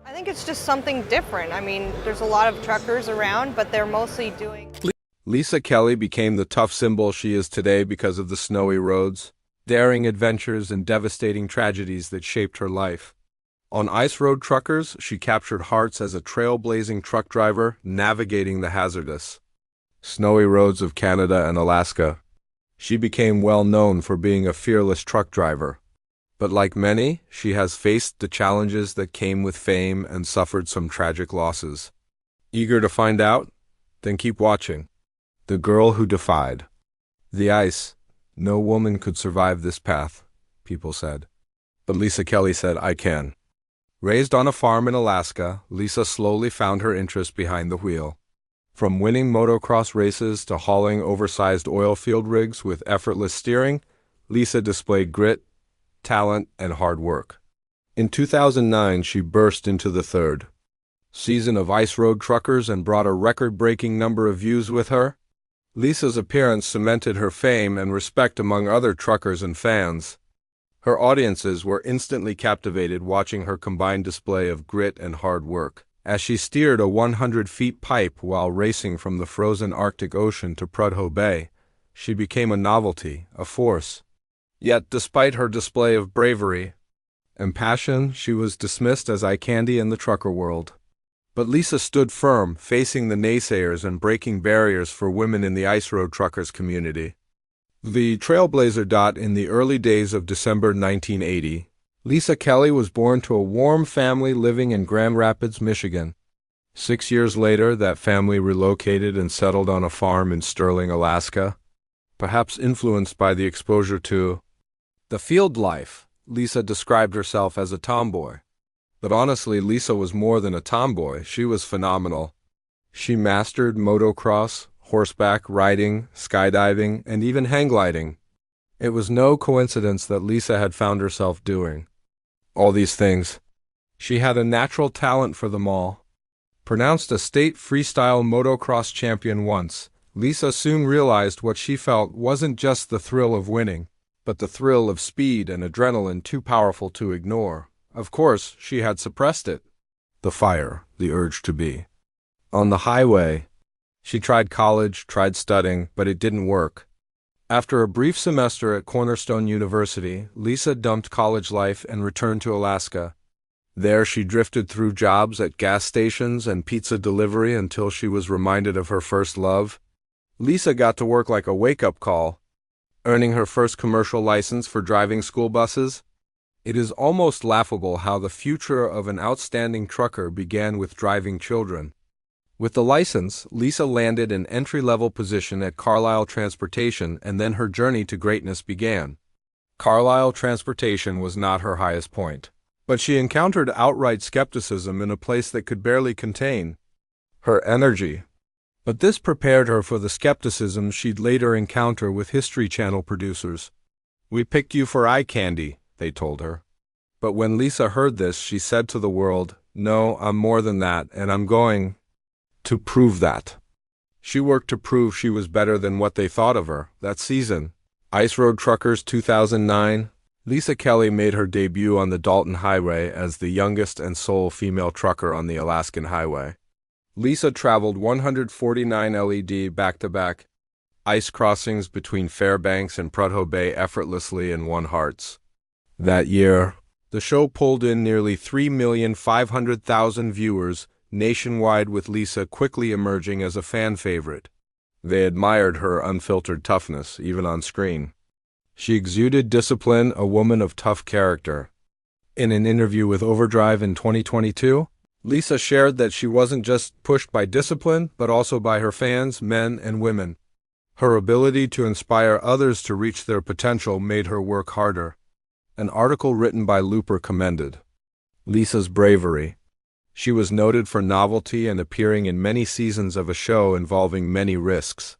I think it's just something different. I mean, there's a lot of truckers around, but they're mostly doing. Lisa Kelly became the tough symbol she is today because of the snowy roads, daring adventures, and devastating tragedies that shaped her life. On Ice Road Truckers, she captured hearts as a trailblazing truck driver navigating the hazardous, snowy roads of Canada and Alaska. She became well known for being a fearless truck driver. But like many, she has faced the challenges that came with fame and suffered some tragic losses. Eager to find out? Then keep watching. The Girl Who Defied. The ice. No woman could survive this path, people said. But Lisa Kelly said, I can. Raised on a farm in Alaska, Lisa slowly found her interest behind the wheel. From winning motocross races to hauling oversized oil field rigs with effortless steering, Lisa displayed grit, talent, and hard work. In 2009, she burst into the third season of Ice Road Truckers and brought a record-breaking number of views with her. Lisa's appearance cemented her fame and respect among other truckers and fans. Her audiences were instantly captivated watching her combined display of grit and hard work. As she steered a 100-foot pipe while racing from the frozen Arctic Ocean to Prudhoe Bay, she became a novelty, a force. Yet, despite her display of bravery and passion, she was dismissed as eye candy in the trucker world. But Lisa stood firm, facing the naysayers and breaking barriers for women in the Ice Road Truckers community. The trailblazer. In the early days of December 1980, Lisa Kelly was born to a warm family living in Grand Rapids, Michigan. 6 years later, that family relocated and settled on a farm in Sterling, Alaska. Perhaps influenced by the exposure to the field life, Lisa described herself as a tomboy. But honestly, Lisa was more than a tomboy. She was phenomenal. She mastered motocross, horseback riding, skydiving, and even hang gliding. It was no coincidence that Lisa had found herself doing all these things. She had a natural talent for them all. Pronounced a state freestyle motocross champion once, Lisa soon realized what she felt wasn't just the thrill of winning, but the thrill of speed and adrenaline too powerful to ignore. Of course, she had suppressed it. The fire, the urge to be on the highway. She tried college, tried studying, but it didn't work. After a brief semester at Cornerstone University, Lisa dumped college life and returned to Alaska. There she drifted through jobs at gas stations and pizza delivery until she was reminded of her first love. Lisa got to work like a wake-up call, earning her first commercial license for driving school buses. It is almost laughable how the future of an outstanding trucker began with driving children. With the license, Lisa landed an entry-level position at Carlisle Transportation, and then her journey to greatness began. Carlisle Transportation was not her highest point, but she encountered outright skepticism in a place that could barely contain her energy. But this prepared her for the skepticism she'd later encounter with History Channel producers. "We picked you for eye candy," they told her. But when Lisa heard this, she said to the world, "No, I'm more than that, and I'm going to prove that." She worked to prove she was better than what they thought of her. That season, Ice Road Truckers 2009, Lisa Kelly made her debut on the Dalton Highway as the youngest and sole female trucker on the Alaskan highway. Lisa traveled 149 LED back-to-back ice crossings between Fairbanks and Prudhoe Bay effortlessly and won hearts. That year, the show pulled in nearly 3,500,000 viewers nationwide, with Lisa quickly emerging as a fan favorite. They admired her unfiltered toughness, even on screen. She exuded discipline, a woman of tough character. In an interview with Overdrive in 2022, Lisa shared that she wasn't just pushed by discipline, but also by her fans, men and women. Her ability to inspire others to reach their potential made her work harder. An article written by Looper commended Lisa's bravery. She was noted for novelty and appearing in many seasons of a show involving many risks.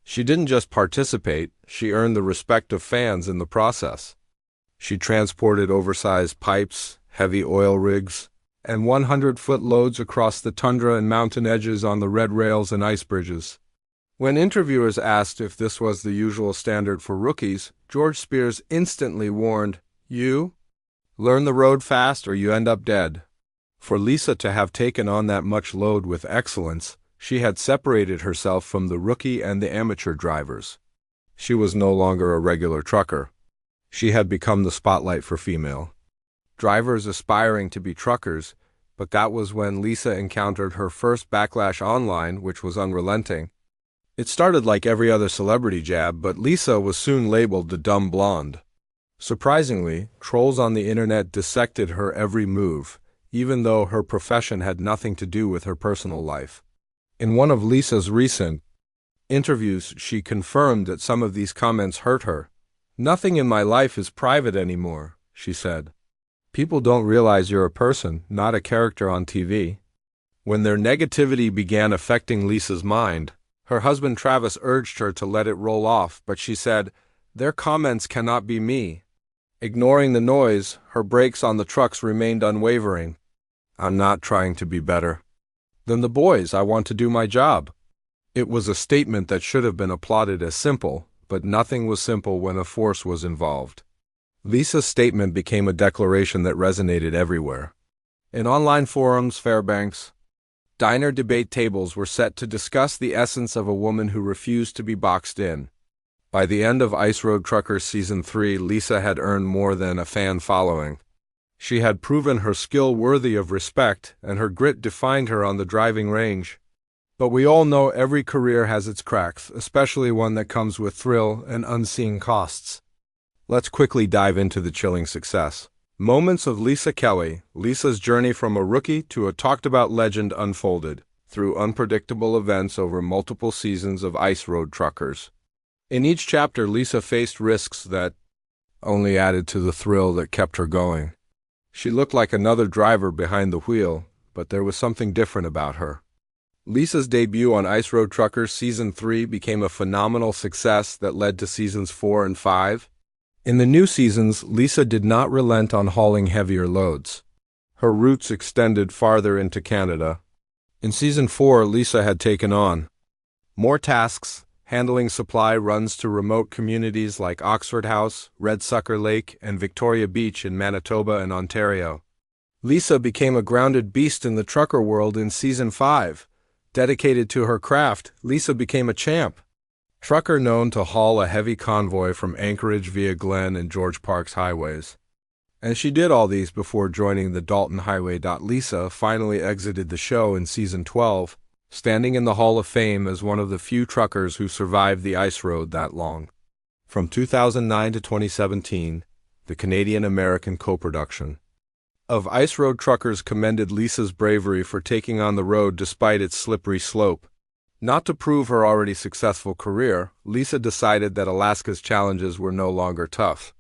She didn't just participate, she earned the respect of fans in the process. She transported oversized pipes, heavy oil rigs, and 100-foot loads across the tundra and mountain edges on the red rails and ice bridges. When interviewers asked if this was the usual standard for rookies, George Spears instantly warned, "You learn the road fast or you end up dead." For Lisa to have taken on that much load with excellence, she had separated herself from the rookie and the amateur drivers. She was no longer a regular trucker. She had become the spotlight for female drivers aspiring to be truckers, but that was when Lisa encountered her first backlash online, which was unrelenting. It started like every other celebrity jab, but Lisa was soon labeled the dumb blonde. Surprisingly, trolls on the internet dissected her every move, even though her profession had nothing to do with her personal life. In one of Lisa's recent interviews, she confirmed that some of these comments hurt her. "Nothing in my life is private anymore," she said. "People don't realize you're a person, not a character on TV." When their negativity began affecting Lisa's mind, her husband Travis urged her to let it roll off, but she said, "Their comments cannot be me." Ignoring the noise, her brakes on the trucks remained unwavering. "I'm not trying to be better than the boys. I want to do my job." It was a statement that should have been applauded as simple, but nothing was simple when a force was involved. Lisa's statement became a declaration that resonated everywhere. In online forums, Fairbanks diner debate tables were set to discuss the essence of a woman who refused to be boxed in. By the end of Ice Road Truckers Season 3, Lisa had earned more than a fan following. She had proven her skill worthy of respect, and her grit defined her on the driving range. But we all know every career has its cracks, especially one that comes with thrill and unseen costs. Let's quickly dive into the chilling success moments of Lisa Kelly. Lisa's journey from a rookie to a talked-about legend unfolded through unpredictable events over multiple seasons of Ice Road Truckers. In each chapter, Lisa faced risks that only added to the thrill that kept her going. She looked like another driver behind the wheel, but there was something different about her. Lisa's debut on Ice Road Truckers Season 3 became a phenomenal success that led to Seasons 4 and 5. In the new seasons, Lisa did not relent on hauling heavier loads. Her routes extended farther into Canada. In Season 4, Lisa had taken on more tasks, handling supply runs to remote communities like Oxford House, Red Sucker Lake, and Victoria Beach in Manitoba and Ontario. Lisa became a grounded beast in the trucker world in Season 5. Dedicated to her craft, Lisa became a champ. Trucker known to haul a heavy convoy from Anchorage via Glen and George Parks highways. And she did all these before joining the Dalton Highway. Lisa finally exited the show in Season 12, standing in the Hall of Fame as one of the few truckers who survived the ice road that long. From 2009 to 2017, the Canadian-American co-production of Ice Road Truckers commended Lisa's bravery for taking on the road despite its slippery slope. Not to prove her already successful career, Lisa decided that Alaska's challenges were no longer tough.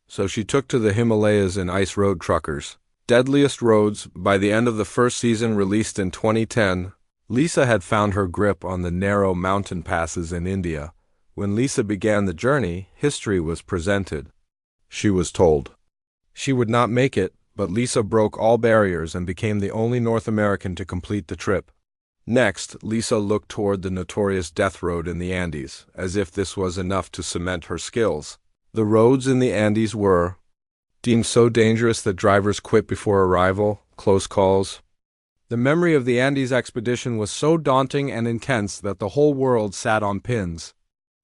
So she took to the Himalayas in Ice Road Truckers. Deadliest Roads. By the end of the first season, released in 2010, Lisa had found her grip on the narrow mountain passes in India. When Lisa began the journey, history was presented. She was told she would not make it, but Lisa broke all barriers and became the only North American to complete the trip. Next, Lisa looked toward the notorious Death Road in the Andes, as if this was enough to cement her skills. The roads in the Andes were deemed so dangerous that drivers quit before arrival, close calls. The memory of the Andes expedition was so daunting and intense that the whole world sat on pins.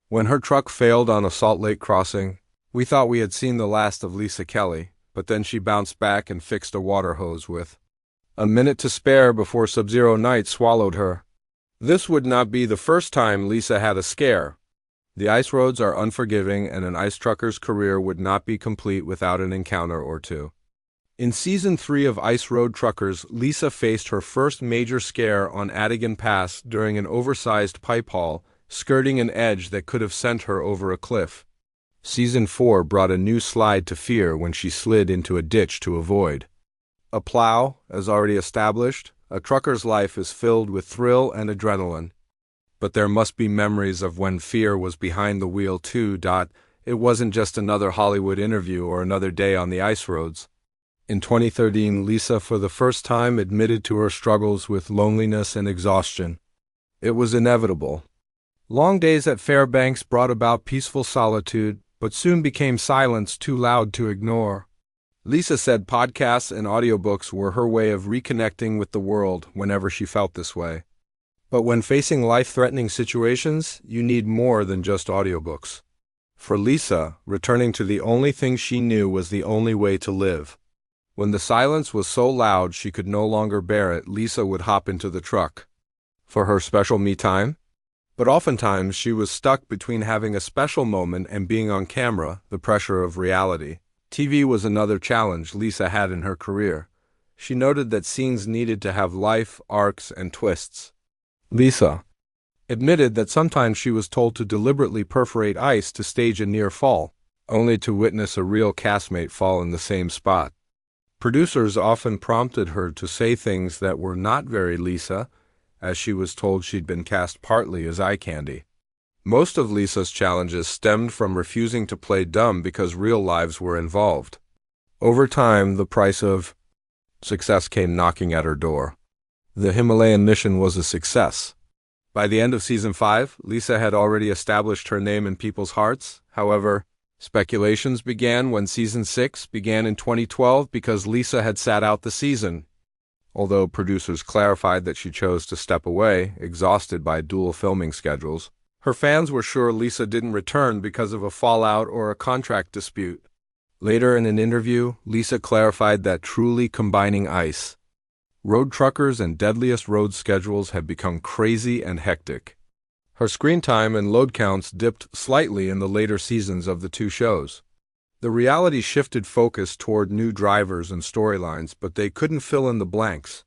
When her truck failed on a Salt Lake crossing, we thought we had seen the last of Lisa Kelly, but then she bounced back and fixed a water hose with a minute to spare before Sub-Zero Night swallowed her. This would not be the first time Lisa had a scare. The ice roads are unforgiving, and an ice trucker's career would not be complete without an encounter or two. In Season 3 of Ice Road Truckers, Lisa faced her first major scare on Adigan Pass during an oversized pipe haul, skirting an edge that could have sent her over a cliff. Season 4 brought a new slide to fear when she slid into a ditch to avoid a plow. As already established, a trucker's life is filled with thrill and adrenaline. But there must be memories of when fear was behind the wheel too. It wasn't just another Hollywood interview or another day on the ice roads. In 2013, Lisa for the first time admitted to her struggles with loneliness and exhaustion. It was inevitable. Long days at Fairbanks brought about peaceful solitude, but soon became silence too loud to ignore. Lisa said podcasts and audiobooks were her way of reconnecting with the world whenever she felt this way. But when facing life-threatening situations, you need more than just audiobooks. For Lisa, returning to the only thing she knew was the only way to live. When the silence was so loud she could no longer bear it, Lisa would hop into the truck. For her special me time? But oftentimes she was stuck between having a special moment and being on camera, the pressure of reality. TV was another challenge Lisa had in her career. She noted that scenes needed to have life, arcs, and twists. Lisa admitted that sometimes she was told to deliberately perforate ice to stage a near fall, only to witness a real castmate fall in the same spot. Producers often prompted her to say things that were not very Lisa, as she was told she'd been cast partly as eye candy. Most of Lisa's challenges stemmed from refusing to play dumb because real lives were involved. Over time, the price of success came knocking at her door. The Himalayan mission was a success. By the end of season 5, Lisa had already established her name in people's hearts. However, speculations began when season 6 began in 2012 because Lisa had sat out the season. Although producers clarified that she chose to step away, exhausted by dual filming schedules, her fans were sure Lisa didn't return because of a fallout or a contract dispute. Later in an interview, Lisa clarified that truly combining ice, road truckers and deadliest road schedules had become crazy and hectic. Her screen time and load counts dipped slightly in the later seasons of the two shows. The reality shifted focus toward new drivers and storylines, but they couldn't fill in the blanks.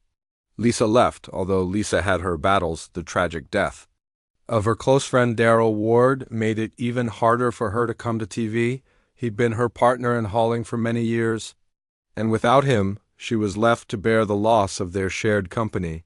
Lisa left, although Lisa had her battles, the tragic death of her close friend Daryl Ward made it even harder for her to come to TV. He'd been her partner in hauling for many years, and without him, she was left to bear the loss of their shared company.